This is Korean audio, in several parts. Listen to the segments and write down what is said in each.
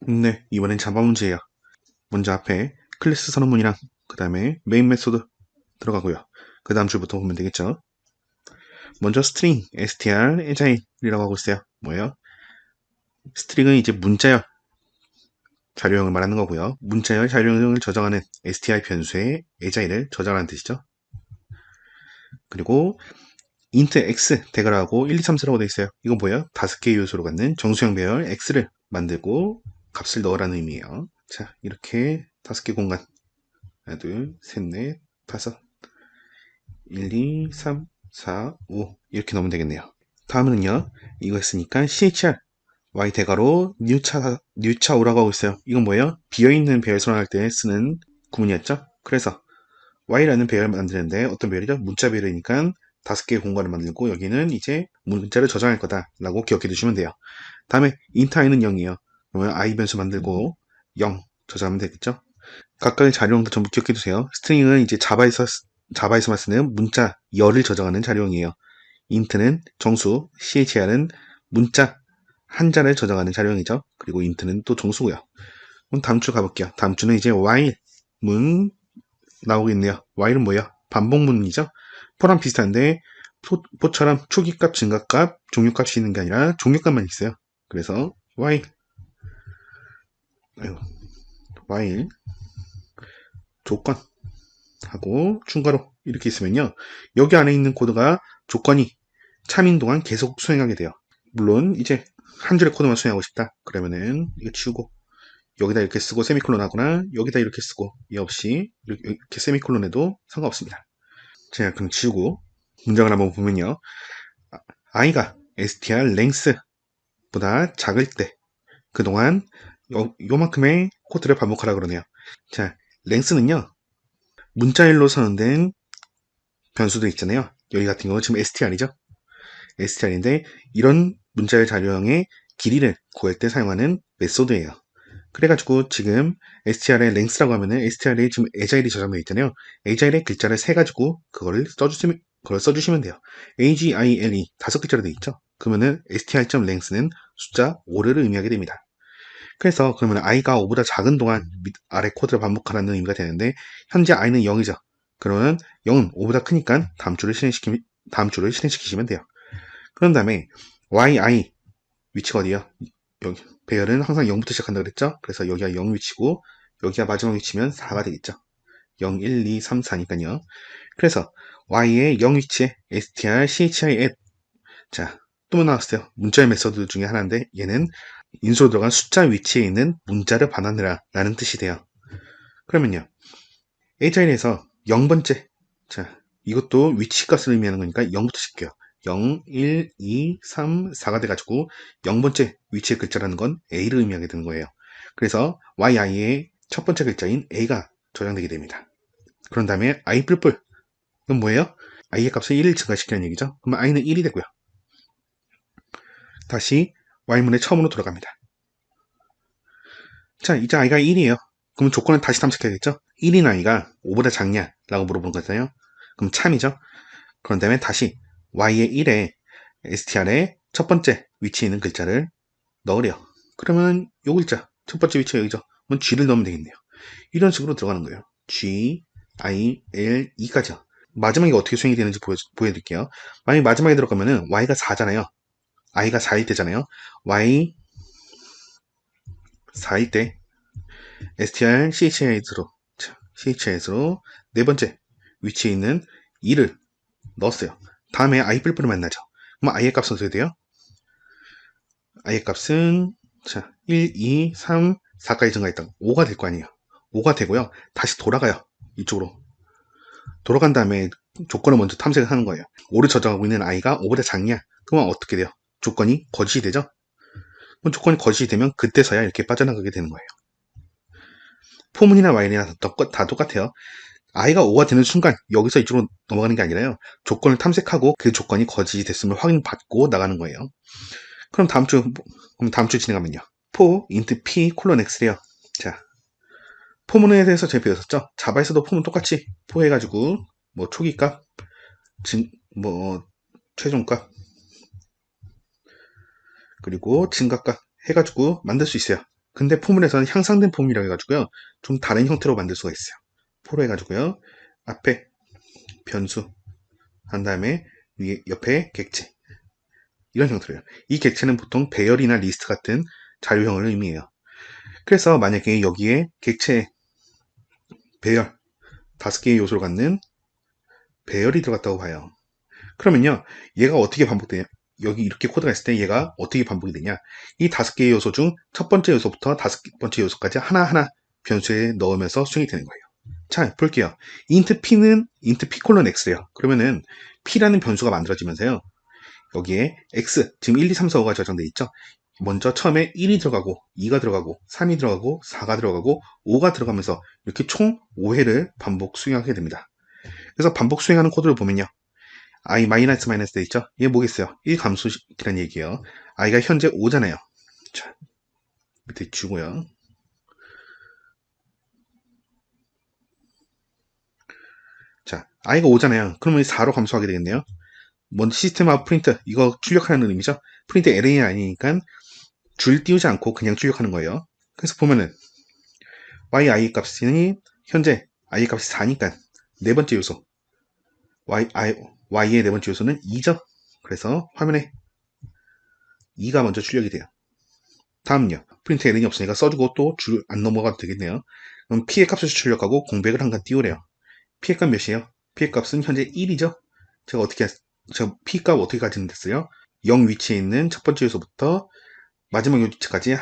네, 이번엔 자바 문제예요. 먼저 앞에 클래스 선언문이랑 그 다음에 메인 메소드 들어가고요. 그 다음 줄부터 보면 되겠죠. 먼저 스트링 str agile이라고 하고 있어요. 뭐예요? 스트링은 이제 문자열 자료형을 말하는 거고요. 문자열 자료형을 저장하는 str 변수의 agile을 저장하는 뜻이죠. 그리고 int x 대괄하고 1, 2, 3, 4라고 되어 있어요. 이건 뭐예요? 5개의 요소로 갖는 정수형 배열 x를 만들고 값을 넣으라는 의미예요. 자, 이렇게 5개 공간 하나, 둘, 셋, 넷, 다섯 1, 2, 3, 4, 5 이렇게 넣으면 되겠네요. 다음은요. 이거 했으니까 chr y 대괄호 뉴차 오라고 하고 있어요. 이건 뭐예요? 비어있는 배열 선언할 때 쓰는 구문이었죠. 그래서 y라는 배열을 만드는데 어떤 배열이죠? 문자 배열이니까 5개의 공간을 만들고 여기는 이제 문자를 저장할 거다 라고 기억해 두시면 돼요. 다음에 int i는 0이에요. 그러면 i 변수 만들고 0 저장하면 되겠죠. 각각의 자료형도 전부 기억해 두세요. 스트링은 이제 자바에서만 쓰는 문자 열을 저장하는 자료형이에요. int는 정수, chr은 문자 한자를 저장하는 자료형이죠. 그리고 int는 또 정수고요. 그럼 다음 주 가볼게요. 다음 주는 이제 while 문 나오고 있네요. while은 뭐예요? 반복문이죠. 포랑 비슷한데 포처럼 초기값, 증가값, 종료값이 있는 게 아니라 종료값만 있어요. 그래서 while 조건 하고 충가로 이렇게 있으면요. 여기 안에 있는 코드가 조건이 참인 동안 계속 수행하게 돼요. 물론 이제 한 줄의 코드만 수행하고 싶다. 그러면은 이거 치우고 여기다 이렇게 쓰고 세미콜론 하거나 여기다 이렇게 쓰고 이 없이 이렇게 세미콜론 해도 상관없습니다. 제가 그럼 지우고 문장을 한번 보면요. i가 str length보다 작을 때 그동안 요만큼의 코드를 반복하라 그러네요. 자, length는요. 문자일로 선언된 변수들 있잖아요. 여기 같은 경우 지금 str이죠. str인데 이런 문자열 자료형의 길이를 구할 때 사용하는 메소드예요. 그래가지고 지금 str의 length라고 하면은 str에 지금 agile이 저장되어 있잖아요. agile의 글자를 세 가지고 그걸 써주시면 돼요. agile 5글자로 되어 있죠. 그러면은 str.length는 숫자 5를 의미하게 됩니다. 그래서 그러면 i가 5보다 작은 동안 아래 코드를 반복하라는 의미가 되는데 현재 i는 0이죠. 그러면 0은 5보다 크니까 다음 줄을 실행시키시면 돼요. 그런 다음에 yi 위치가 어디요? 여기 배열은 항상 0부터 시작한다 그랬죠? 그래서 여기가 0 위치고 여기가 마지막 위치면 4가 되겠죠. 0, 1, 2, 3, 4니까요. 그래서 y의 0 위치에 str, chi, add 자, 또 나왔어요. 문자의 메소드 중에 하나인데 얘는 인수로 들어간 숫자 위치에 있는 문자를 반환해라 라는 뜻이 돼요. 그러면요. a자인에서 0번째 자, 이것도 위치값을 의미하는 거니까 0부터 칠게요. 0, 1, 2, 3, 4가 돼가지고 0번째 위치의 글자라는 건 A를 의미하게 되는 거예요. 그래서 yi의 첫 번째 글자인 A가 저장되게 됩니다. 그런 다음에 i 뿔뿔 이건 뭐예요? i의 값을 1을 증가시키는 얘기죠. 그러면 i는 1이 되고요. 다시 y문의 처음으로 돌아갑니다. 자, 이제 i가 1이에요. 그럼 조건을 다시 탐색해야겠죠? 1인 i가 5보다 작냐? 라고 물어보는 거잖아요. 그럼 참이죠. 그런 다음에 다시 y의 1에 str의 첫 번째 위치에 있는 글자를 넣으래요. 그러면 요 글자 첫 번째 위치가 여기죠. 그럼 g를 넣으면 되겠네요. 이런 식으로 들어가는 거예요. g, i, l, e까지요. 마지막에 어떻게 수행이 되는지 보여드릴게요. 만약에 마지막에 들어가면은 y가 4잖아요. i가 4일 때잖아요. y 4일 때 str chit로 네 번째 위치에 있는 2를 넣었어요. 다음에 i 뿔뿔을 만나죠. 그럼 i의 값은 어떻게 돼요? i의 값은 자 1, 2, 3, 4까지 증가했다. 5가 될 거 아니에요. 5가 되고요. 다시 돌아가요. 이쪽으로. 돌아간 다음에 조건을 먼저 탐색을 하는 거예요. 5를 저장하고 있는 i가 5보다 작냐? 그러면 어떻게 돼요? 조건이 거짓이 되죠? 그럼 조건이 거짓이 되면 그때서야 이렇게 빠져나가게 되는 거예요. 포문이나 while이나 다 똑같아요. i가 5가 되는 순간 여기서 이쪽으로 넘어가는 게 아니라요. 조건을 탐색하고 그 조건이 거짓이 됐음을 확인받고 나가는 거예요. 그럼 다음 주 진행하면요. for int p x래요. 자, 포문에 대해서 제가 배웠었죠. 자바에서도 포문 똑같이 포 해가지고 뭐 초기값, 뭐 최종값 그리고 증가값 해가지고 만들 수 있어요. 근데 포문에서는 향상된 폼이라고 해가지고요. 좀 다른 형태로 만들 수가 있어요. 포로 해가지고요. 앞에 변수, 한 다음에 위에 옆에 객체. 이런 형태로요. 이 객체는 보통 배열이나 리스트 같은 자료형을 의미해요. 그래서 만약에 여기에 객체 배열 5개의 요소를 갖는 배열이 들어갔다고 봐요. 그러면요, 얘가 어떻게 반복되냐? 여기 이렇게 코드가 있을 때 얘가 어떻게 반복이 되냐? 이 5개의 요소 중 첫 번째 요소부터 5번째 요소까지 하나하나 변수에 넣으면서 수행이 되는 거예요. 자, 볼게요. int p는 int p 콜론 x래요. 그러면은 p라는 변수가 만들어지면서요. 여기에 x, 지금 1, 2, 3, 4, 5가 저장돼 있죠? 먼저 처음에 1이 들어가고 2가 들어가고 3이 들어가고 4가 들어가고 5가 들어가면서 이렇게 총 5회를 반복 수행하게 됩니다. 그래서 반복 수행하는 코드를 보면요. i 마이너스 마이너스 돼 있죠? 이게 뭐겠어요? 1 감수식이라는 얘기예요. i가 현재 5잖아요. 자, 밑에 주고요. 자, i가 5잖아요. 그러면 4로 감소하게 되겠네요. 먼저 시스템 아웃 프린트, 이거 출력하는 의미죠? 프린트 LA는 아니니까 줄 띄우지 않고 그냥 출력하는 거예요. 그래서 보면은 yi 값이 현재 i 값이 4니까 네 번째 요소 y의 네 번째 요소는 2죠. 그래서 화면에 2가 먼저 출력이 돼요. 다음요. 프린트 ln이 없으니까 써주고 또 줄 안 넘어가도 되겠네요. 그럼 p의 값을 출력하고 공백을 한 칸 띄우래요. p의 값 몇이에요? p의 값은 현재 1이죠. 제가 p 값 어떻게 가지는댔어요? 0 위치에 있는 첫 번째 요소부터 마지막 요지까지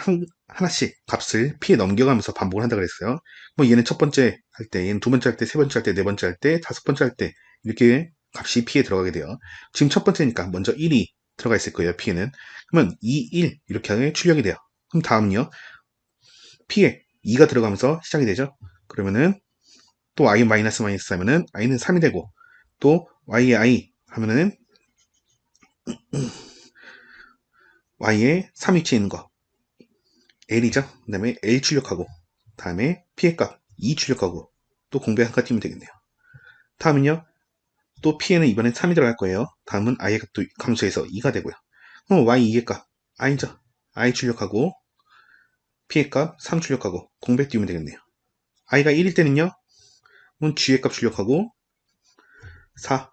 하나씩 값을 p에 넘겨가면서 반복을 한다 그랬어요. 뭐 얘는 첫 번째 할 때, 얘는 두 번째 할 때, 세 번째 할 때, 네 번째 할 때, 다섯 번째 할 때 이렇게 값이 p에 들어가게 돼요. 지금 첫 번째니까 먼저 1이 들어가 있을 거예요. p에는. 그러면 2, 1 이렇게 출력이 돼요. 그럼 다음요. p에 2가 들어가면서 시작이 되죠. 그러면은 또 i 마이너스 마이너스 하면은 i는 3이 되고 또 y의 i 하면은 y의 3 위치에 있는 거 l이죠. 그 다음에 l 출력하고 다음에 p의 값 2 출력하고 또 공백 한 칸 띄면 되겠네요. 다음은요. 또 p에는 이번엔 3이 들어갈 거예요. 다음은 i의 값도 감소해서 2가 되고요. 그럼 y 2의 값 i죠. i 출력하고 p의 값 3 출력하고 공백 띄우면 되겠네요. i가 1일 때는요. 그럼 g의 값 출력하고 4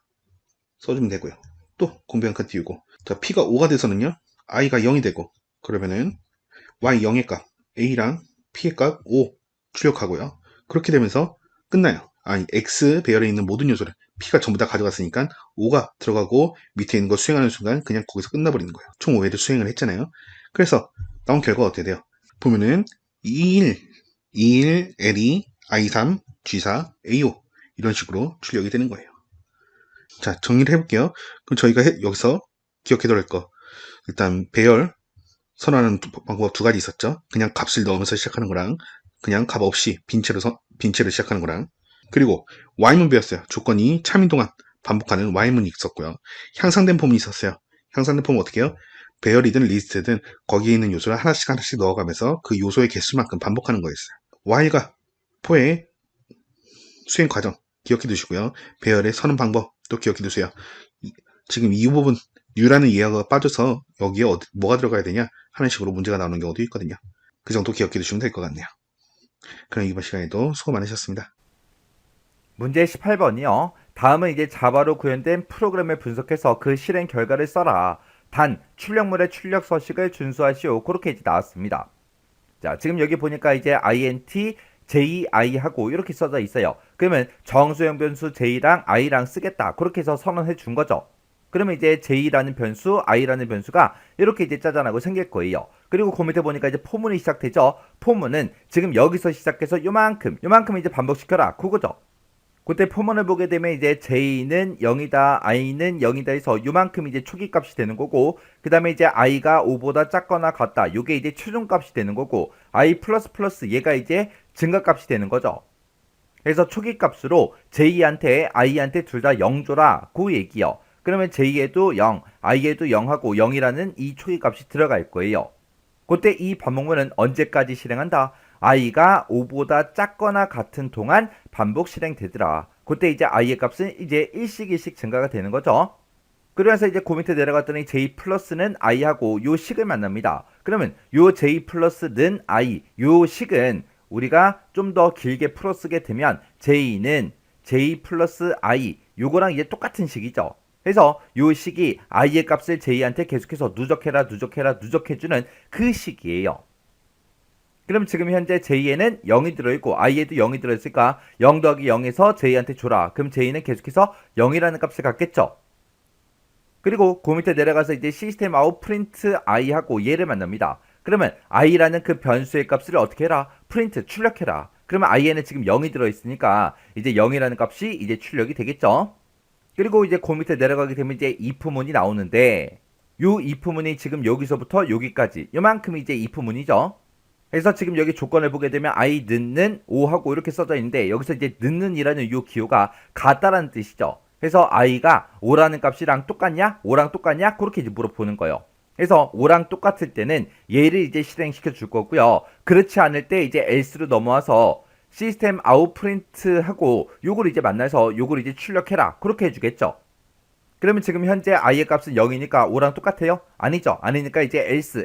써주면 되고요. 또 공백 한 칸 띄우고 자 p가 5가 돼서는요. i가 0이 되고 그러면은 y 0의 값 a랑 p의 값 5 출력하고요. 그렇게 되면서 끝나요. 아니 x 배열에 있는 모든 요소를 p가 전부 다 가져갔으니까 5가 들어가고 밑에 있는 거 수행하는 순간 그냥 거기서 끝나버리는 거예요. 총 5회를 수행을 했잖아요. 그래서 나온 결과가 어떻게 돼요? 보면은 21, 21, L2, I3, G4, A5 이런 식으로 출력이 되는 거예요. 자 정리를 해볼게요. 그럼 저희가 여기서 기억해둬야 할 거 일단 배열 선언하는 방법 두 가지 있었죠. 그냥 값을 넣으면서 시작하는 거랑 그냥 값 없이 빈채로 시작하는 거랑 그리고 Y문 배웠어요. 조건이 참인 동안 반복하는 Y문이 있었고요. 향상된 폼이 있었어요. 향상된 폼은 어떻게 해요? 배열이든 리스트든 거기에 있는 요소를 하나씩 하나씩 넣어가면서 그 요소의 개수만큼 반복하는 거였어요. Y가 포의 수행 과정 기억해 두시고요. 배열의 선언 방법도 기억해 두세요. 지금 이 부분 U라는 예화가 빠져서 여기에 뭐가 들어가야 되냐 하는 식으로 문제가 나오는 경우도 있거든요. 그 정도 기억해 두시면 될 것 같네요. 그럼 이번 시간에도 수고 많으셨습니다. 문제 18번이요. 다음은 이제 자바로 구현된 프로그램을 분석해서 그 실행 결과를 써라. 단 출력물의 출력 서식을 준수하시오. 그렇게 이제 나왔습니다. 자, 지금 여기 보니까 이제 int ji 하고 이렇게 써져 있어요. 그러면 정수형 변수 j랑 i랑 쓰겠다. 그렇게 해서 선언해 준 거죠. 그러면 이제 j라는 변수, i라는 변수가 이렇게 이제 짜잔하고 생길 거예요. 그리고 그 밑에 보니까 이제 포문이 시작되죠. 포문은 지금 여기서 시작해서 요만큼 이제 반복시켜라. 그거죠. 그때 포문을 보게 되면 이제 j는 0이다, i는 0이다 해서 요만큼 이제 초기값이 되는 거고, 그 다음에 이제 i가 5보다 작거나 같다. 요게 이제 최종값이 되는 거고, i 플러스 얘가 이제 증가값이 되는 거죠. 그래서 초기값으로 j한테 i한테 둘 다 0 줘라. 그 얘기요. 그러면 j에도 0, i에도 0하고 0이라는 이 초기값이 들어갈 거예요. 그때 이 반복문은 언제까지 실행한다? i가 5보다 작거나 같은 동안 반복 실행되더라. 그때 이제 i의 값은 이제 일씩 증가가 되는 거죠. 그러면서 이제 그 밑에 내려갔더니 j 플러스는 i하고 요 식을 만납니다. 그러면 요 j 플러스는 i 요 식은 우리가 좀 더 길게 풀어 쓰게 되면 j는 j 플러스 i 요거랑 이제 똑같은 식이죠. 그래서 요 식이 i의 값을 j한테 계속해서 누적해주는 그 식이에요. 그럼 지금 현재 j에는 0이 들어있고 i에도 0이 들어있으니까 0 더하기 0에서 j한테 줘라. 그럼 j는 계속해서 0이라는 값을 갖겠죠. 그리고 그 밑에 내려가서 이제 시스템 아웃 프린트 i하고 얘를 만납니다. 그러면 i라는 그 변수의 값을 어떻게 해라? 프린트 출력해라. 그러면 i에는 지금 0이 들어있으니까 이제 0이라는 값이 이제 출력이 되겠죠. 그리고 이제 그 밑에 내려가게 되면 이제 if문이 나오는데 요 if문이 지금 여기서부터 여기까지 요만큼이 이제 if문이죠. 그래서 지금 여기 조건을 보게 되면 i 넣는 5하고 이렇게 써져 있는데 여기서 이제 넣는이라는 요 기호가 같다라는 뜻이죠. 그래서 i가 5라는 값이랑 똑같냐? 5랑 똑같냐? 그렇게 이제 물어보는 거예요. 그래서 5랑 똑같을 때는 얘를 이제 실행시켜 줄 거고요. 그렇지 않을 때 이제 else로 넘어와서 시스템 아웃 프린트 하고 요걸 이제 만나서 요걸 이제 출력해라. 그렇게 해주겠죠. 그러면 지금 현재 i의 값은 0이니까 5랑 똑같아요? 아니죠. 아니니까 이제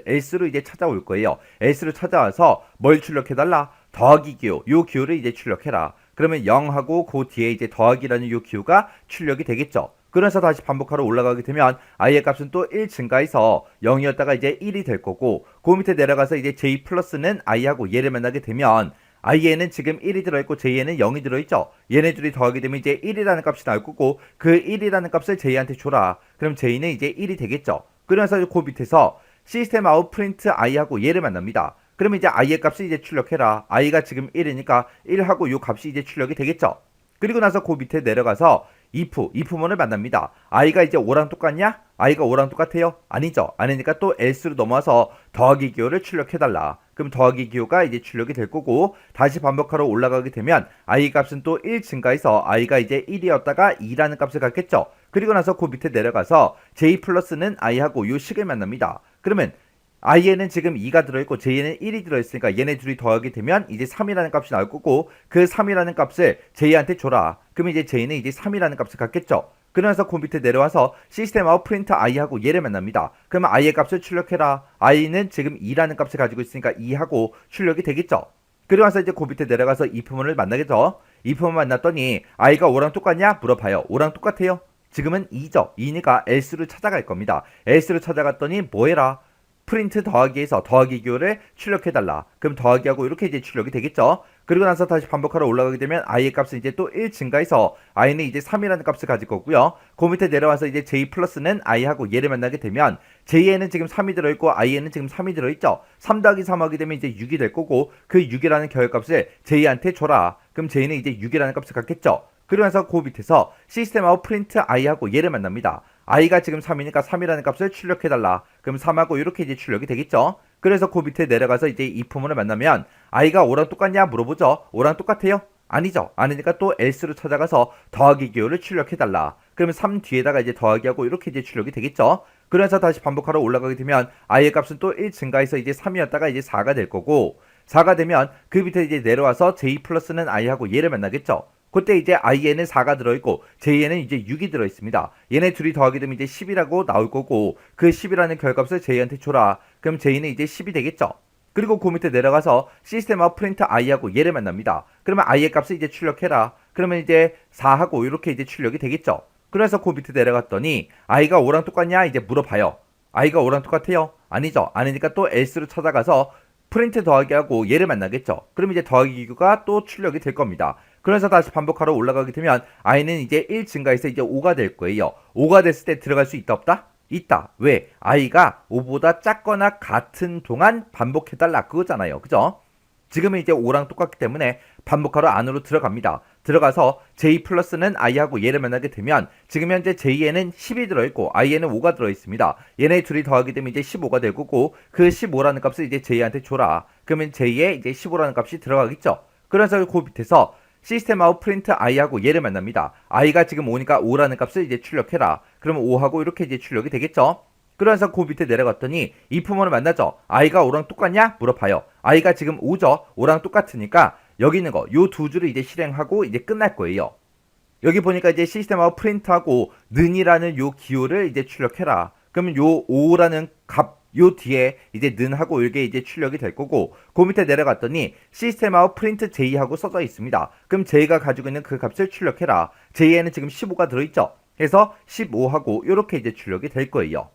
else로 이제 찾아올 거예요. else로 찾아와서 뭘 출력해달라? 더하기 기호. 요 기호를 이제 출력해라. 그러면 0하고 그 뒤에 이제 더하기라는 요 기호가 출력이 되겠죠. 그래서 다시 반복하러 올라가게 되면 i의 값은 또 1 증가해서 0이었다가 이제 1이 될 거고 그 밑에 내려가서 이제 j 플러스는 i하고 얘를 만나게 되면 i에는 지금 1이 들어있고 j에는 0이 들어있죠. 얘네 둘이 더하게 되면 이제 1이라는 값이 나올 거고 그 1이라는 값을 j한테 줘라. 그럼 j는 이제 1이 되겠죠. 그래서 그 밑에서 시스템 아웃 프린트 i하고 얘를 만납니다. 그러면 이제 i의 값을 이제 출력해라. i가 지금 1이니까 1하고 요 값이 이제 출력이 되겠죠. 그리고 나서 그 밑에 내려가서 if문을 만납니다. i가 이제 5랑 똑같냐? i가 5랑 똑같아요? 아니죠. 아니니까 또 else로 넘어와서 더하기 기호를 출력해달라. 그럼 더하기 기호가 이제 출력이 될 거고 다시 반복하러 올라가게 되면 i 값은 또 1 증가해서 i가 이제 1이었다가 2라는 값을 갖겠죠. 그리고 나서 그 밑에 내려가서 j 플러스는 i하고 요 식을 만납니다. 그러면 i에는 지금 2가 들어있고 j에는 1이 들어있으니까 얘네 둘이 더하게 되면 이제 3이라는 값이 나올 거고 그 3이라는 값을 j한테 줘라. 그러면 이제 j는 이제 3이라는 값을 갖겠죠. 그러면서 그 밑에 내려와서 시스템 아웃 프린트 i하고 얘를 만납니다. 그러면 i의 값을 출력해라. i는 지금 2라는 값을 가지고 있으니까 2하고 출력이 되겠죠. 그리고 나서 이제 그 밑에 내려가서 if문을 만나겠죠. if문 만났더니 i가 5랑 똑같냐? 물어봐요. 5랑 똑같아요? 지금은 2죠. 2니까 else로 찾아갈 겁니다. else로 찾아갔더니 뭐해라? 프린트 더하기에서 더하기 기호를 출력해달라. 그럼 더하기하고 이렇게 이제 출력이 되겠죠. 그리고 나서 다시 반복하러 올라가게 되면 i의 값은 이제 또 1 증가해서 i는 이제 3이라는 값을 가질 거고요. 그 밑에 내려와서 이제 j 플러스는 i하고 얘를 만나게 되면 j에는 지금 3이 들어있고 i에는 지금 3이 들어있죠. 3 더하기 3 하게 되면 이제 6이 될 거고 그 6이라는 결값을 j한테 줘라. 그럼 j는 이제 6이라는 값을 갖겠죠. 그러면서 그 밑에서 시스템 아웃 프린트 i하고 얘를 만납니다. i가 지금 3이니까 3이라는 값을 출력해달라. 그럼 3하고 이렇게 이제 출력이 되겠죠. 그래서 그 밑에 내려가서 이제 if문을 만나면 i가 5랑 똑같냐 물어보죠. 5랑 똑같아요? 아니죠. 아니니까 또 else로 찾아가서 더하기 기호를 출력해달라. 그러면 3 뒤에다가 이제 더하기하고 이렇게 이제 출력이 되겠죠. 그래서 다시 반복하러 올라가게 되면 i의 값은 또 1 증가해서 이제 3이었다가 이제 4가 될 거고 4가 되면 그 밑에 이제 내려와서 j 플러스는 i하고 얘를 만나겠죠. 그때 이제 i에는 4가 들어있고 j에는 이제 6이 들어있습니다. 얘네 둘이 더하게 되면 이제 10이라고 나올 거고 그 10이라는 결값을 j한테 줘라. 그럼 j는 이제 10이 되겠죠. 그리고 그 밑에 내려가서 시스템 아웃 프린트 i하고 얘를 만납니다. 그러면 i의 값을 이제 출력해라. 그러면 이제 4하고 이렇게 이제 출력이 되겠죠. 그래서 그 밑에 내려갔더니 i가 5랑 똑같냐 이제 물어봐요. i가 5랑 똑같아요? 아니죠. 아니니까 또 else로 찾아가서 프린트 더하기하고 얘를 만나겠죠. 그럼 이제 더하기 기호가 또 출력이 될 겁니다. 그래서 다시 반복하러 올라가게 되면 i는 이제 1 증가해서 이제 5가 될 거예요. 5가 됐을 때 들어갈 수 있다 없다? 있다. 왜? i가 5보다 작거나 같은 동안 반복해달라 그거잖아요. 그죠? 지금은 이제 5랑 똑같기 때문에 반복하러 안으로 들어갑니다. 들어가서 j 플러스는 i하고 얘를 만나게 되면 지금 현재 j에는 10이 들어있고 i에는 5가 들어있습니다. 얘네 둘이 더하게 되면 이제 15가 될 거고 그 15라는 값을 이제 j한테 줘라. 그러면 j에 이제 15라는 값이 들어가겠죠. 그래서 그 밑에서 시스템 아웃 프린트 i하고 얘를 만납니다. i가 지금 5니까 5라는 값을 이제 출력해라. 그러면 5하고 이렇게 이제 출력이 되겠죠. 그래서 그 밑에 내려갔더니 if문을 만나죠. i가 5랑 똑같냐? 물어봐요. i가 지금 5죠. 5랑 똑같으니까 여기 있는 거 요 두 줄을 이제 실행하고 이제 끝날 거예요. 여기 보니까 이제 시스템하고 프린트하고 는이라는 요 기호를 이제 출력해라. 그러면 요 5라는 값 요 뒤에 이제 는하고 이게 이제 출력이 될 거고, 그 밑에 내려갔더니 시스템하고 프린트 J하고 써져 있습니다. 그럼 J가 가지고 있는 그 값을 출력해라. J에는 지금 15가 들어있죠. 그래서 15하고 요렇게 이제 출력이 될 거예요.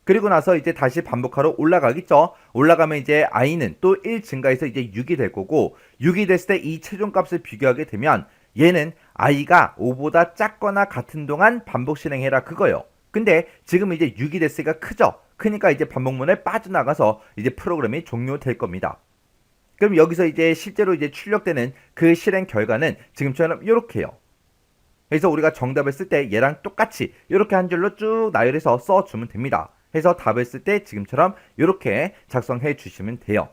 그리고 나서 이제 다시 반복하러 올라가겠죠. 올라가면 이제 i는 또 1 증가해서 이제 6이 될 거고, 6이 됐을 때 이 최종값을 비교하게 되면 얘는 i가 5보다 작거나 같은 동안 반복 실행해라 그거요. 근데 지금 이제 6이 됐으니까 크죠. 크니까 이제 반복문에 빠져나가서 이제 프로그램이 종료될 겁니다. 그럼 여기서 이제 실제로 이제 출력되는 그 실행 결과는 지금처럼 이렇게요. 그래서 우리가 정답을 쓸 때 얘랑 똑같이 이렇게 한 줄로 쭉 나열해서 써주면 됩니다. 해서 답을 쓸 때 지금처럼 이렇게 작성해 주시면 돼요.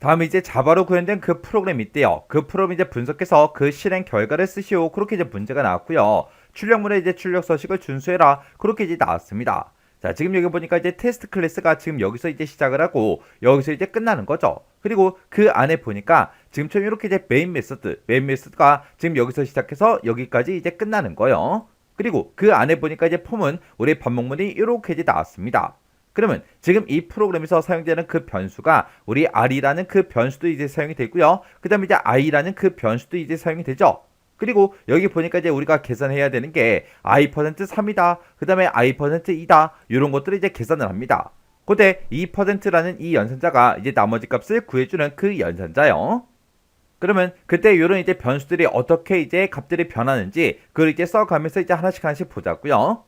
다음에 이제 자바로 구현된 그 프로그램이 있대요. 그 프로그램 이제 분석해서 그 실행 결과를 쓰시오. 그렇게 이제 문제가 나왔고요. 출력물에 이제 출력 서식을 준수해라. 그렇게 이제 나왔습니다. 자, 지금 여기 보니까 이제 테스트 클래스가 지금 여기서 이제 시작을 하고 여기서 이제 끝나는 거죠. 그리고 그 안에 보니까 지금처럼 이렇게 이제 메인 메소드가 지금 여기서 시작해서 여기까지 이제 끝나는 거예요. 그리고 그 안에 보니까 이제 폼은 우리 반복문이 이렇게 이제 나왔습니다. 그러면 지금 이 프로그램에서 사용되는 그 변수가 우리 r이라는 그 변수도 이제 사용이 되고요. 그 다음에 이제 i라는 그 변수도 이제 사용이 되죠. 그리고 여기 보니까 이제 우리가 계산해야 되는 게 i%3이다. 그 다음에 i%2다. 이런 것들을 이제 계산을 합니다. 그때 2%라는 이 연산자가 이제 나머지 값을 구해주는 그 연산자요. 그러면 그때 이런 이제 변수들이 어떻게 이제 값들이 변하는지 그걸 이제 써가면서 이제 하나씩 보자고요.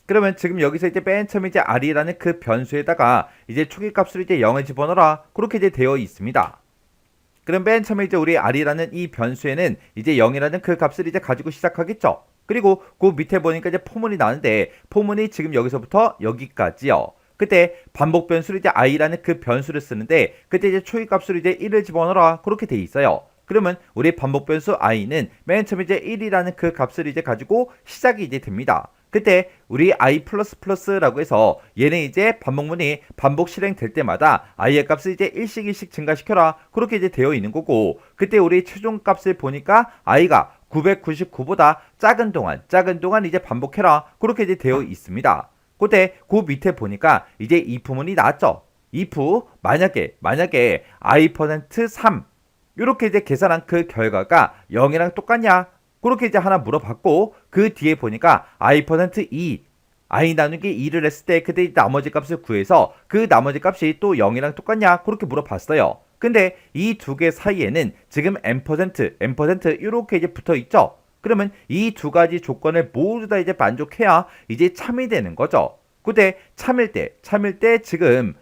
그러면 지금 여기서 이제 맨 처음에 이제 r이라는 그 변수에다가 이제 초기 값으로 이제 0을 집어넣어라. 그렇게 이제 되어 있습니다. 그럼 맨 처음에 이제 우리 r이라는 이 변수에는 이제 0이라는 그 값을 이제 가지고 시작하겠죠. 그리고 그 밑에 보니까 이제 포문이 나는데 포문이 지금 여기서부터 여기까지요. 그때 반복 변수로 이제 i라는 그 변수를 쓰는데 그때 이제 초기 값으로 이제 1을 집어넣어라. 그렇게 돼 있어요. 그러면 우리 반복 변수 i는 맨 처음에 이제 1이라는 그 값을 이제 가지고 시작이 이제 됩니다. 그때 우리 i++라고 해서 얘는 이제 반복문이 반복 실행될 때마다 i의 값을 이제 1씩 증가시켜라. 그렇게 이제 되어 있는 거고, 그때 우리 최종 값을 보니까 i가 999보다 작은 동안 이제 반복해라. 그렇게 이제 되어 있습니다. 그때 그 밑에 보니까 이제 if문이 나왔죠. if 만약에 i%3 이렇게 이제 계산한 그 결과가 0이랑 똑같냐? 그렇게 이제 하나 물어봤고, 그 뒤에 보니까 i%2 i 나누기 2를 했을 때 그때 나머지 값을 구해서 그 나머지 값이 또 0이랑 똑같냐? 그렇게 물어봤어요. 근데 이 두 개 사이에는 지금 n% 이렇게 이제 붙어 있죠. 그러면 이 두 가지 조건을 모두 다 이제 만족해야 이제 참이 되는 거죠. 근데 참일 때 지금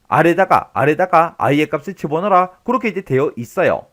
아래다가 i의 값을 집어넣어라. 그렇게 이제 되어 있어요.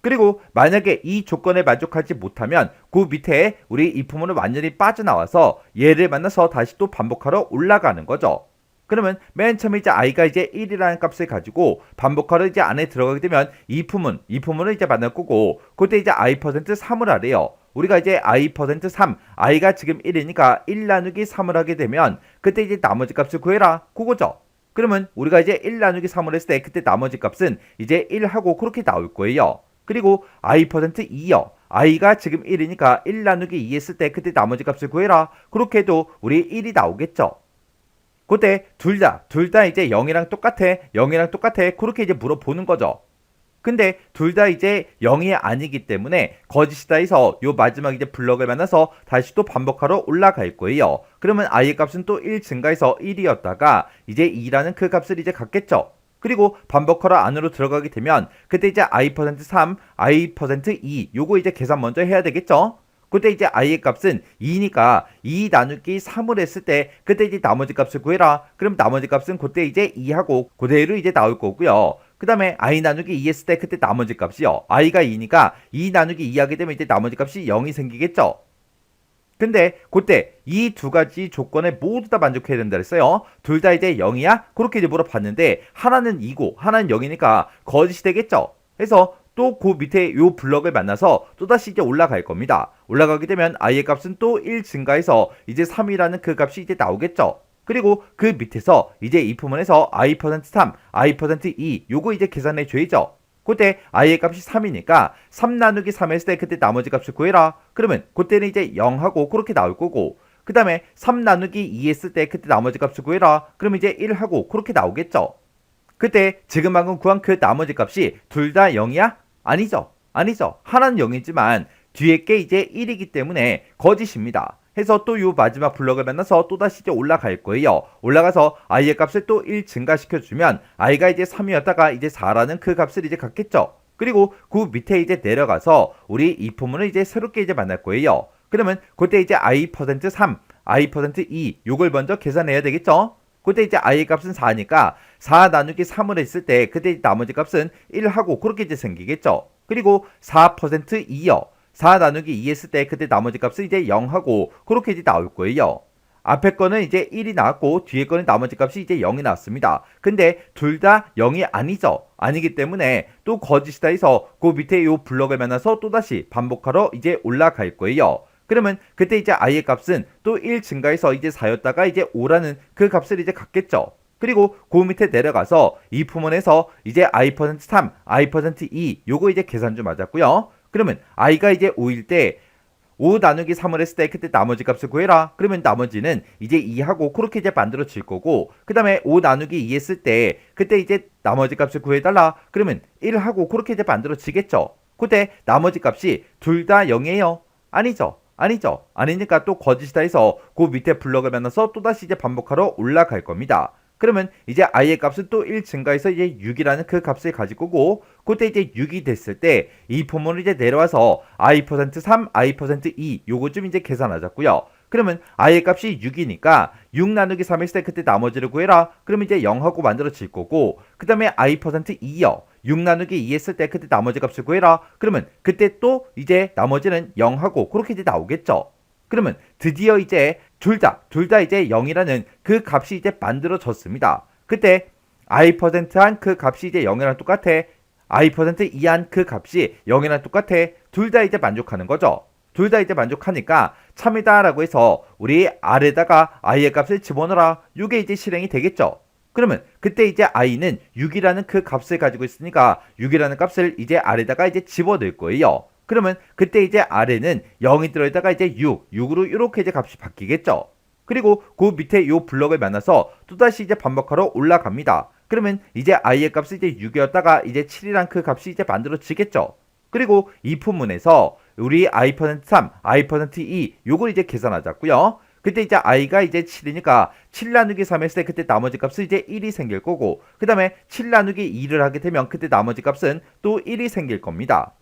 그리고 만약에 이 조건에 만족하지 못하면 그 밑에 우리 if문을 완전히 빠져나와서 얘를 만나서 다시 또 반복하러 올라가는 거죠. 그러면 맨 처음에 이제 i가 이제 1이라는 값을 가지고 반복하러 이제 안에 들어가게 되면 if문을 이제 만날 거고, 그때 이제 i%3을 하래요. 우리가 이제 i%3 i가 지금 1이니까 1 나누기 3을 하게 되면 그때 이제 나머지 값을 구해라. 그거죠. 그러면 우리가 이제 1 나누기 3을 했을 때 그때 나머지 값은 이제 1하고 그렇게 나올 거예요. 그리고 i%2요. i가 지금 1이니까 1 나누기 2 했을 때 그때 나머지 값을 구해라. 그렇게 해도 우리 1이 나오겠죠. 그때 둘 다 이제 0이랑 똑같아. 그렇게 이제 물어보는 거죠. 근데 둘 다 이제 0이 아니기 때문에 거짓이다 해서 요 마지막 이제 블럭을 만나서 다시 또 반복하러 올라갈 거예요. 그러면 i의 값은 또 1 증가해서 1이었다가 이제 2라는 그 값을 이제 갖겠죠. 그리고 반복하러 안으로 들어가게 되면 그때 이제 i%3, i%2 요거 이제 계산 먼저 해야 되겠죠. 그때 이제 i의 값은 2니까 2 나누기 3을 했을 때 그때 이제 나머지 값을 구해라. 그럼 나머지 값은 그때 이제 2하고 그대로 이제 나올 거고요. 그 다음에 i 나누기 2 했을 때 그때 나머지 값이요. i가 2니까 2 나누기 2 하게 되면 이제 나머지 값이 0이 생기겠죠. 근데 그때 이 두 가지 조건에 모두 다 만족해야 된다 그랬어요. 둘 다 이제 0이야? 그렇게 이제 물어봤는데 하나는 2고 하나는 0이니까 거짓이 되겠죠. 그래서 또 그 밑에 요 블럭을 만나서 또다시 이제 올라갈 겁니다. 올라가게 되면 i의 값은 또 1 증가해서 이제 3이라는 그 값이 이제 나오겠죠. 그리고 그 밑에서 이제 이 부분에서 i%3, i%2 요거 이제 계산해 줘야죠. 그때 i의 값이 3이니까 3 나누기 3 했을 때 그때 나머지 값을 구해라. 그러면 그때는 이제 0하고 그렇게 나올 거고, 그 다음에 3 나누기 2 했을 때 그때 나머지 값을 구해라. 그러면 이제 1하고 그렇게 나오겠죠. 그때 지금 방금 구한 그 나머지 값이 둘 다 0이야? 아니죠. 아니죠. 하나는 0이지만 뒤에 게 이제 1이기 때문에 거짓입니다. 해서 또 요 마지막 블럭을 만나서 또다시 이제 올라갈 거예요. 올라가서 i의 값을 또 1 증가시켜주면 i가 이제 3이었다가 이제 4라는 그 값을 이제 갖겠죠. 그리고 그 밑에 이제 내려가서 우리 이 부분을 이제 새롭게 이제 만날 거예요. 그러면 그때 이제 i%3, i%2 요걸 먼저 계산해야 되겠죠. 그때 이제 i의 값은 4니까 4 나누기 3을 했을 때 그때 나머지 값은 1하고 그렇게 이제 생기겠죠. 그리고 4%2요. 4 나누기 2 했을 때 그때 나머지 값은 이제 0하고 그렇게 이제 나올 거예요. 앞에 거는 이제 1이 나왔고 뒤에 거는 나머지 값이 이제 0이 나왔습니다. 근데 둘 다 0이 아니죠. 아니기 때문에 또 거짓이다 해서 그 밑에 요 블럭을 만나서 또다시 반복하러 이제 올라갈 거예요. 그러면 그때 이제 i의 값은 또 1 증가해서 이제 4였다가 이제 5라는 그 값을 이제 갖겠죠. 그리고 그 밑에 내려가서 이 부분에서 이제 i%3, i%2 요거 이제 계산 좀 맞았고요. 그러면 i가 이제 5일 때 5 나누기 3을 했을 때 그때 나머지 값을 구해라. 그러면 나머지는 이제 2하고 그렇게 이제 만들어질 거고, 그 다음에 5 나누기 2 했을 때 그때 이제 나머지 값을 구해달라. 그러면 1하고 그렇게 이제 만들어지겠죠. 그때 나머지 값이 둘 다 0이에요. 아니죠. 아니죠. 아니니까 또 거짓이다 해서 그 밑에 블럭을 만나서 또다시 이제 반복하러 올라갈 겁니다. 그러면 이제 i의 값은 또 1 증가해서 이제 6이라는 그 값을 가질 거고, 그때 이제 6이 됐을 때 이 부분을 이제 내려와서 i%3, i%2 요거 좀 이제 계산하자고요. 그러면 i의 값이 6이니까 6 나누기 3 했을 때 그때 나머지를 구해라. 그러면 이제 0하고 만들어질 거고, 그 다음에 i%2요. 6 나누기 2 했을 때 그때 나머지 값을 구해라. 그러면 그때 또 이제 나머지는 0하고 그렇게 이제 나오겠죠. 그러면 드디어 이제 둘 다 이제 0이라는 그 값이 이제 만들어졌습니다. 그때 i%한 그 값이 이제 0이랑 똑같아. i%2한 그 값이 0이랑 똑같아. 둘 다 이제 만족하는 거죠. 둘 다 이제 만족하니까 참이다라고 해서 우리 R에다가 i의 값을 집어넣어라. 이게 이제 실행이 되겠죠. 그러면 그때 이제 i는 6이라는 그 값을 가지고 있으니까 6이라는 값을 이제 R에다가 이제 집어넣을 거예요. 그러면 그때 이제 아래는 0이 들어있다가 이제 6으로 이렇게 이제 값이 바뀌겠죠. 그리고 그 밑에 요 블럭을 만나서 또다시 이제 반복하러 올라갑니다. 그러면 이제 i의 값이 이제 6이었다가 이제 7이란 그 값이 이제 만들어지겠죠. 그리고 이 부분에서 우리 i%3, i%2 요걸 이제 계산하자고요. 그때 이제 i가 이제 7이니까 7 나누기 3 했을 때 그때 나머지 값은 이제 1이 생길 거고, 그 다음에 7 나누기 2를 하게 되면 그때 나머지 값은 또 1이 생길 겁니다.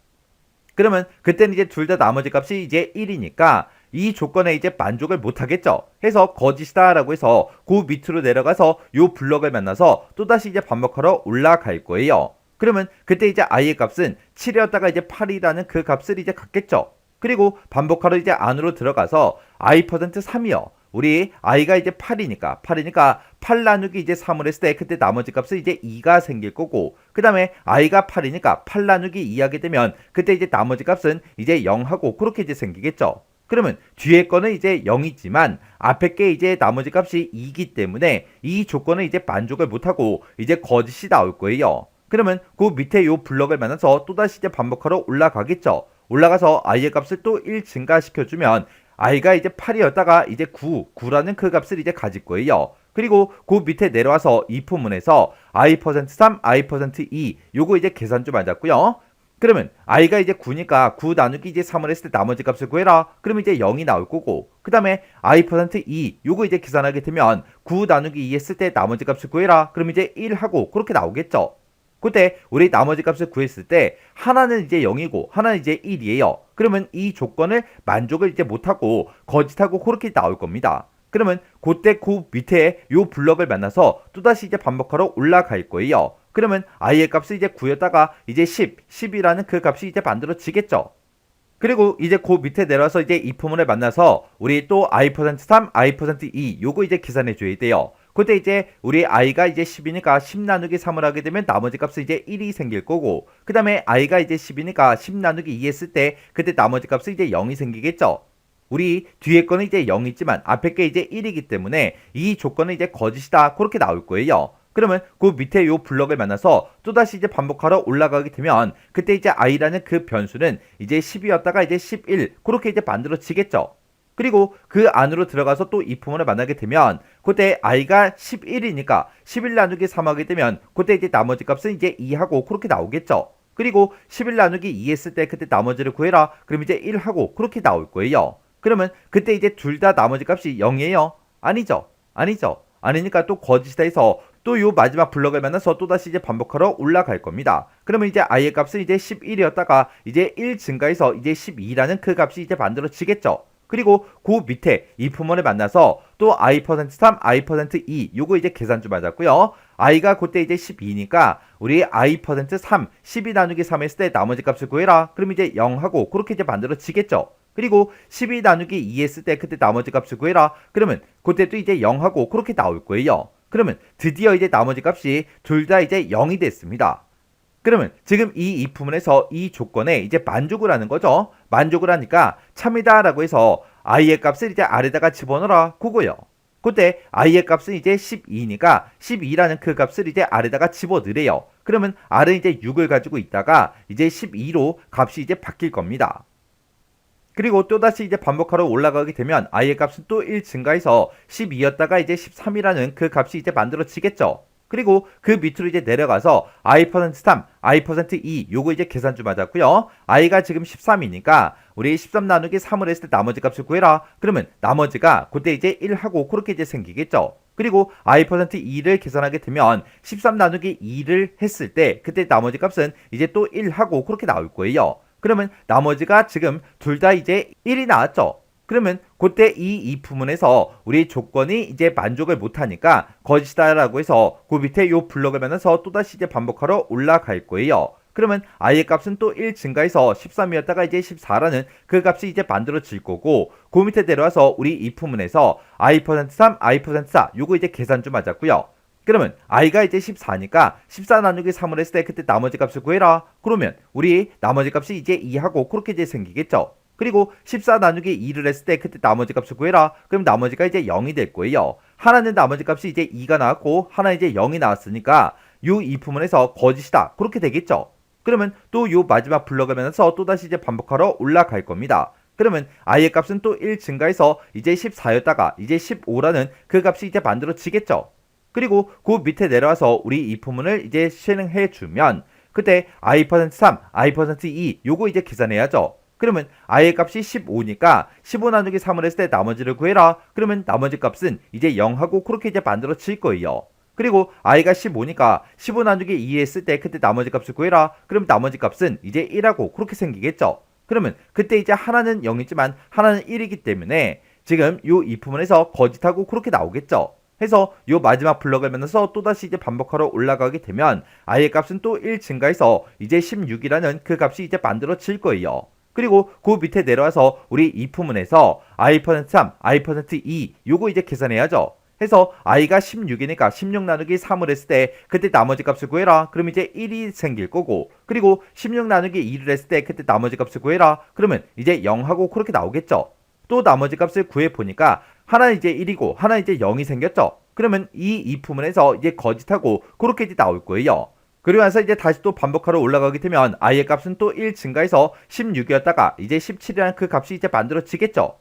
그러면 그때는 이제 둘 다 나머지 값이 이제 1이니까 이 조건에 이제 만족을 못 하겠죠. 해서 거짓이다라고 해서 그 밑으로 내려가서 요 블럭을 만나서 또다시 이제 반복하러 올라갈 거예요. 그러면 그때 이제 i의 값은 7이었다가 이제 8이라는 그 값을 이제 갖겠죠. 그리고 반복하러 이제 안으로 들어가서 i%3이요. 우리 i가 이제 8이니까 8 나누기 이제 3을 했을 때 그때 나머지 값은 이제 2가 생길 거고, 그 다음에 i가 8이니까 8 나누기 2 하게 되면 그때 이제 나머지 값은 이제 0하고 그렇게 이제 생기겠죠. 그러면 뒤에 거는 이제 0이지만 앞에 게 이제 나머지 값이 2이기 때문에 이 조건은 이제 만족을 못하고 이제 거짓이 나올 거예요. 그러면 그 밑에 요 블럭을 만나서 또다시 이제 반복하러 올라가겠죠. 올라가서 i의 값을 또 1 증가시켜주면 i가 이제 8이었다가 이제 9라는 그 값을 이제 가질 거예요. 그리고 그 밑에 내려와서 이 부분에서 i%3, i%2 요거 이제 계산 좀 맞았고요. 그러면 i가 이제 9니까 9 나누기 이제 3을 했을 때 나머지 값을 구해라. 그러면 이제 0이 나올 거고, 그 다음에 i%2 요거 이제 계산하게 되면 9 나누기 2 했을 때 나머지 값을 구해라. 그럼 이제 1하고 그렇게 나오겠죠. 그때 우리 나머지 값을 구했을 때 하나는 이제 0이고 하나는 이제 1이에요. 그러면 이 조건을 만족을 이제 못하고 거짓하고 그렇게 나올 겁니다. 그러면 그때 그 밑에 요 블럭을 만나서 또다시 이제 반복하러 올라갈 거예요. 그러면 i의 값이 이제 9였다가 이제 10이라는 그 값이 이제 만들어지겠죠. 그리고 이제 그 밑에 내려와서 이제 이 부분을 만나서 우리 또 i%3, i%2 요거 이제 계산해 줘야 돼요. 그때 이제 우리 i가 이제 10이니까 10 나누기 3을 하게 되면 나머지 값은 이제 1이 생길 거고, 그 다음에 i가 이제 10이니까 10 나누기 2 했을 때 그때 나머지 값은 이제 0이 생기겠죠. 우리 뒤에 거는 이제 0이지만 앞에 게 이제 1이기 때문에 이 조건은 이제 거짓이다. 그렇게 나올 거예요. 그러면 그 밑에 요 블럭을 만나서 또다시 이제 반복하러 올라가게 되면 그때 이제 i라는 그 변수는 이제 10이었다가 이제 11 그렇게 이제 만들어지겠죠. 그리고 그 안으로 들어가서 또 이 부분을 만나게 되면 그때 i가 11이니까 11 나누기 3 하게 되면 그때 이제 나머지 값은 이제 2하고 그렇게 나오겠죠. 그리고 11 나누기 2 했을 때 그때 나머지를 구해라. 그럼 이제 1하고 그렇게 나올 거예요. 그러면 그때 이제 둘 다 나머지 값이 0이에요? 아니죠. 아니죠. 아니니까 또 거짓이다 해서 또 요 마지막 블럭을 만나서 또다시 이제 반복하러 올라갈 겁니다. 그러면 이제 i의 값은 이제 11이었다가 이제 1 증가해서 이제 12라는 그 값이 이제 만들어지겠죠. 그리고 그 밑에 이 부분을 만나서 또 i%3, i%2 요거 이제 계산 좀 맞았고요. i가 그때 이제 12니까 우리 i%3, 12 나누기 3 했을 때 나머지 값을 구해라. 그럼 이제 0하고 그렇게 이제 만들어지겠죠. 그리고 12 나누기 2 했을 때 그때 나머지 값을 구해라. 그러면 그때도 이제 0하고 그렇게 나올 거예요. 그러면 드디어 이제 나머지 값이 둘 다 이제 0이 됐습니다. 그러면 지금 이 부분에서 이 조건에 이제 만족을 하는 거죠. 만족을 하니까 참이다 라고 해서 i의 값을 이제 아래다가 집어넣어라 그거요. 그때 i의 값은 이제 12니까 12라는 그 값을 이제 아래다가 집어넣으래요. 그러면 r은 이제 6을 가지고 있다가 이제 12로 값이 이제 바뀔 겁니다. 그리고 또다시 이제 반복하러 올라가게 되면 i의 값은 또 1 증가해서 12였다가 이제 13이라는 그 값이 이제 만들어지겠죠. 그리고 그 밑으로 이제 내려가서 i%3, i%2 요거 이제 계산 좀 맞았고요. i가 지금 13이니까 우리 13 나누기 3을 했을 때 나머지 값을 구해라. 그러면 나머지가 그때 이제 1하고 그렇게 이제 생기겠죠. 그리고 i%2를 계산하게 되면 13 나누기 2를 했을 때 그때 나머지 값은 이제 또 1하고 그렇게 나올 거예요. 그러면 나머지가 지금 둘 다 이제 1이 나왔죠. 그러면 그때 이 부분에서 우리 조건이 이제 만족을 못하니까 거짓이다라고 해서 그 밑에 요 블럭을 만나서 또다시 이제 반복하러 올라갈 거예요. 그러면 i의 값은 또 1 증가해서 13이었다가 이제 14라는 그 값이 이제 만들어질 거고 그 밑에 내려와서 우리 이 부분에서 i%3, i%4 요거 이제 계산 좀 맞았고요. 그러면 i가 이제 14니까 14 나누기 3을 했을 때 그때 나머지 값을 구해라. 그러면 우리 나머지 값이 이제 2하고 그렇게 이제 생기겠죠. 그리고 14 나누기 2를 했을 때 그때 나머지 값을 구해라. 그럼 나머지가 이제 0이 될 거예요. 하나는 나머지 값이 이제 2가 나왔고 하나는 이제 0이 나왔으니까 이 부분에서 거짓이다. 그렇게 되겠죠. 그러면 또 요 마지막 블럭을 면서 또다시 이제 반복하러 올라갈 겁니다. 그러면 i의 값은 또 1 증가해서 이제 14였다가 이제 15라는 그 값이 이제 만들어지겠죠. 그리고 그 밑에 내려와서 우리 이 부분을 이제 실행해 주면 그때 i%3, i%2 요거 이제 계산해야죠. 그러면 i의 값이 15니까 15 나누기 3을 했을 때 나머지를 구해라. 그러면 나머지 값은 이제 0하고 그렇게 이제 만들어질 거예요. 그리고 i가 15니까 15 나누기 2 했을 때 그때 나머지 값을 구해라. 그럼 나머지 값은 이제 1하고 그렇게 생기겠죠. 그러면 그때 이제 하나는 0이지만 하나는 1이기 때문에 지금 이 부분에서 거짓하고 그렇게 나오겠죠. 해서 요 마지막 블럭을 만나서 또다시 이제 반복하러 올라가게 되면 i의 값은 또 1 증가해서 이제 16이라는 그 값이 이제 만들어질 거예요. 그리고 그 밑에 내려와서 우리 이 부분에서 i%3, i%2 요거 이제 계산해야죠. 해서 i가 16이니까 16 나누기 3을 했을 때 그때 나머지 값을 구해라. 그럼 이제 1이 생길 거고 그리고 16 나누기 2를 했을 때 그때 나머지 값을 구해라. 그러면 이제 0하고 그렇게 나오겠죠. 또 나머지 값을 구해보니까 하나는 이제 1이고 하나는 이제 0이 생겼죠. 그러면 이 부분에서 이제 거짓하고 그렇게 이제 나올 거예요. 그리고 나서 이제 다시 또 반복하러 올라가게 되면 i의 값은 또 1 증가해서 16이었다가 이제 17이라는 그 값이 이제 만들어지겠죠.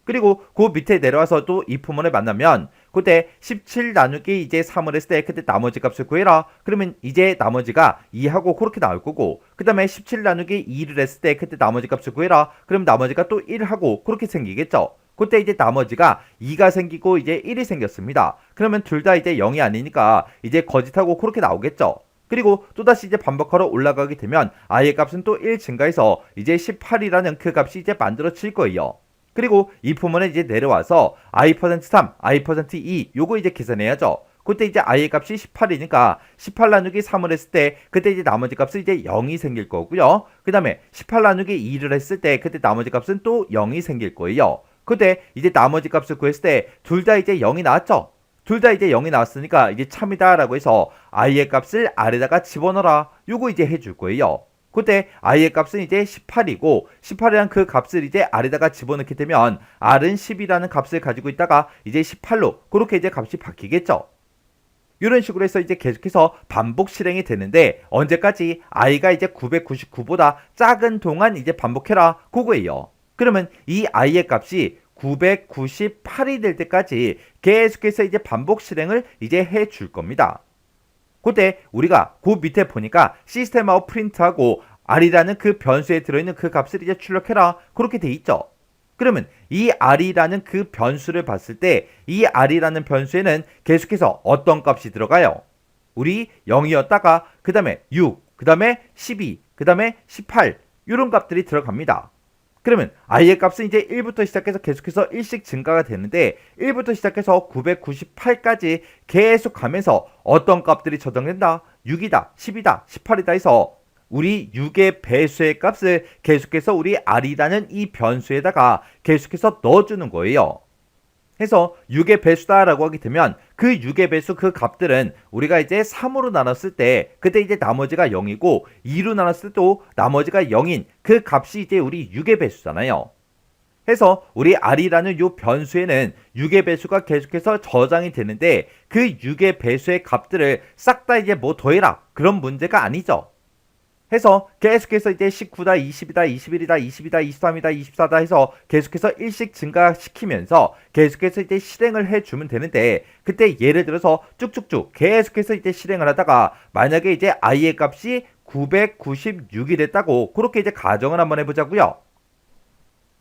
그리고 그 밑에 내려와서 또 이 부분을 만나면 그때 17 나누기 이제 3을 했을 때 그때 나머지 값을 구해라. 그러면 이제 나머지가 2하고 그렇게 나올 거고 그 다음에 17 나누기 2를 했을 때 그때 나머지 값을 구해라. 그럼 나머지가 또 1하고 그렇게 생기겠죠. 그때 이제 나머지가 2가 생기고 이제 1이 생겼습니다. 그러면 둘 다 이제 0이 아니니까 이제 거짓하고 그렇게 나오겠죠. 그리고 또다시 이제 반복하러 올라가게 되면 i의 값은 또 1 증가해서 이제 18이라는 그 값이 이제 만들어질 거예요. 그리고 이 부분에 이제 내려와서 i%3, i%2 요거 이제 계산해야죠. 그때 이제 i의 값이 18이니까 18 나누기 3을 했을 때 그때 이제 나머지 값은 이제 0이 생길 거고요. 그 다음에 18 나누기 2를 했을 때 그때 나머지 값은 또 0이 생길 거예요. 그때 이제 나머지 값을 구했을 때 둘 다 이제 0이 나왔죠. 둘 다 이제 0이 나왔으니까 이제 참이다 라고 해서 i의 값을 아래다가 집어넣어라. 요거 이제 해줄 거예요. 그때 i의 값은 이제 18이고 18이란 그 값을 이제 r에다가 집어넣게 되면 r은 10이라는 값을 가지고 있다가 이제 18로 그렇게 이제 값이 바뀌겠죠. 이런 식으로 해서 이제 계속해서 반복 실행이 되는데 언제까지 i가 이제 999보다 작은 동안 이제 반복해라 그거예요. 그러면 이 i의 값이 998이 될 때까지 계속해서 이제 반복 실행을 이제 해줄 겁니다. 그때 우리가 그 밑에 보니까 시스템하고 프린트하고 r이라는 그 변수에 들어있는 그 값을 이제 출력해라 그렇게 돼 있죠. 그러면 이 r이라는 그 변수를 봤을 때 이 r이라는 변수에는 계속해서 어떤 값이 들어가요? 우리 0이었다가 그 다음에 6, 그 다음에 12, 그 다음에 18 이런 값들이 들어갑니다. 그러면 i의 값은 이제 1부터 시작해서 계속해서 1씩 증가가 되는데 1부터 시작해서 998까지 계속 가면서 어떤 값들이 저장된다? 6이다, 10이다, 18이다 해서 우리 6의 배수의 값을 계속해서 우리 r이라는 이 변수에다가 계속해서 넣어주는 거예요. 해서 6의 배수다라고 하게 되면 그 6의 배수 그 값들은 우리가 이제 3으로 나눴을 때 그때 이제 나머지가 0이고 2로 나눴을 때도 나머지가 0인 그 값이 이제 우리 6의 배수잖아요. 해서 우리 r이라는 요 변수에는 6의 배수가 계속해서 저장이 되는데 그 6의 배수의 값들을 싹 다 이제 뭐 더해라 그런 문제가 아니죠. 해서 계속해서 이제 19다, 20이다, 21이다, 22다, 23이다, 24다 해서 계속해서 1씩 증가시키면서 계속해서 이제 실행을 해주면 되는데 그때 예를 들어서 쭉쭉쭉 계속해서 이제 실행을 하다가 만약에 이제 i의 값이 996이 됐다고 그렇게 이제 가정을 한번 해보자고요.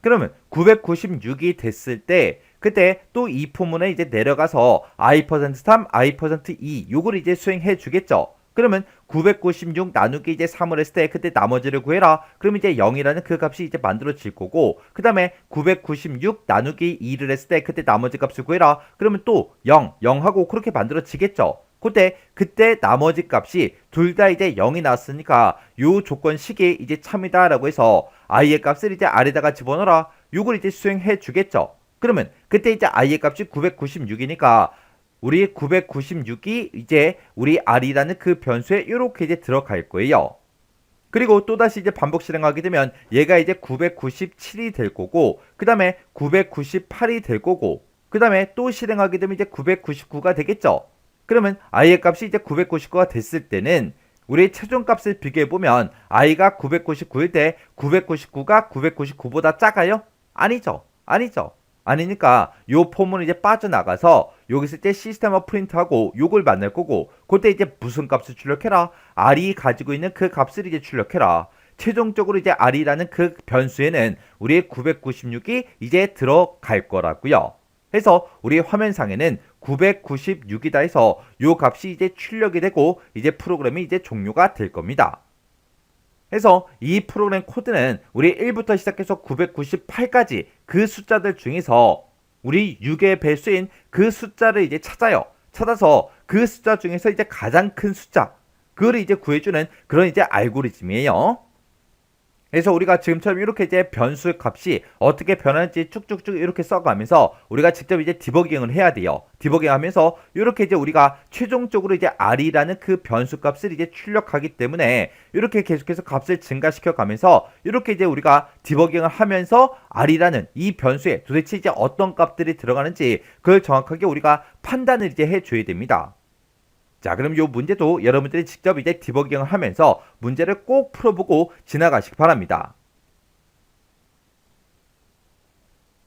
그러면 996이 됐을 때 그때 또 이 포문에 이제 내려가서 i%3, i%2 요걸 이제 수행해 주겠죠. 그러면 996 나누기 이제 3을 했을 때 그때 나머지를 구해라. 그러면 이제 0이라는 그 값이 이제 만들어질 거고 그 다음에 996 나누기 2를 했을 때 그때 나머지 값을 구해라. 그러면 또 0, 0하고 그렇게 만들어지겠죠. 그때 나머지 값이 둘 다 이제 0이 나왔으니까 요 조건식이 이제 참이다라고 해서 i의 값을 이제 r에다가 집어넣어라. 요걸 이제 수행해 주겠죠. 그러면 그때 이제 i의 값이 996이니까 우리 996이 이제 우리 r이라는 그 변수에 이렇게 이제 들어갈 거예요. 그리고 또다시 이제 반복 실행하게 되면 얘가 이제 997이 될 거고 그 다음에 998이 될 거고 그 다음에 또 실행하게 되면 이제 999가 되겠죠. 그러면 i의 값이 이제 999가 됐을 때는 우리 최종값을 비교해보면 i가 999일 때 999가 999보다 작아요? 아니죠. 아니죠. 아니니까 요 폼은 이제 빠져나가서 여기 있을 때 시스템을 프린트하고 요걸 만날 거고 그때 이제 무슨 값을 출력해라? r이 가지고 있는 그 값을 이제 출력해라. 최종적으로 이제 r이라는 그 변수에는 우리의 996이 이제 들어갈 거라고요. 해서 우리 화면상에는 996이다 해서 요 값이 이제 출력이 되고 이제 프로그램이 이제 종료가 될 겁니다. 해서 이 프로그램 코드는 우리 1부터 시작해서 998까지 그 숫자들 중에서 우리 6의 배수인 그 숫자를 이제 찾아요. 찾아서 그 숫자 중에서 이제 가장 큰 숫자 그걸 이제 구해주는 그런 이제 알고리즘이에요. 그래서 우리가 지금처럼 이렇게 이제 변수 값이 어떻게 변하는지 쭉쭉쭉 이렇게 써가면서 우리가 직접 이제 디버깅을 해야 돼요. 디버깅 하면서 이렇게 이제 우리가 최종적으로 이제 r이라는 그 변수 값을 이제 출력하기 때문에 이렇게 계속해서 값을 증가시켜 가면서 이렇게 이제 우리가 디버깅을 하면서 r이라는 이 변수에 도대체 이제 어떤 값들이 들어가는지 그걸 정확하게 우리가 판단을 이제 해줘야 됩니다. 자, 그럼 이 문제도 여러분들이 직접 이제 디버깅을 하면서 문제를 꼭 풀어보고 지나가시기 바랍니다.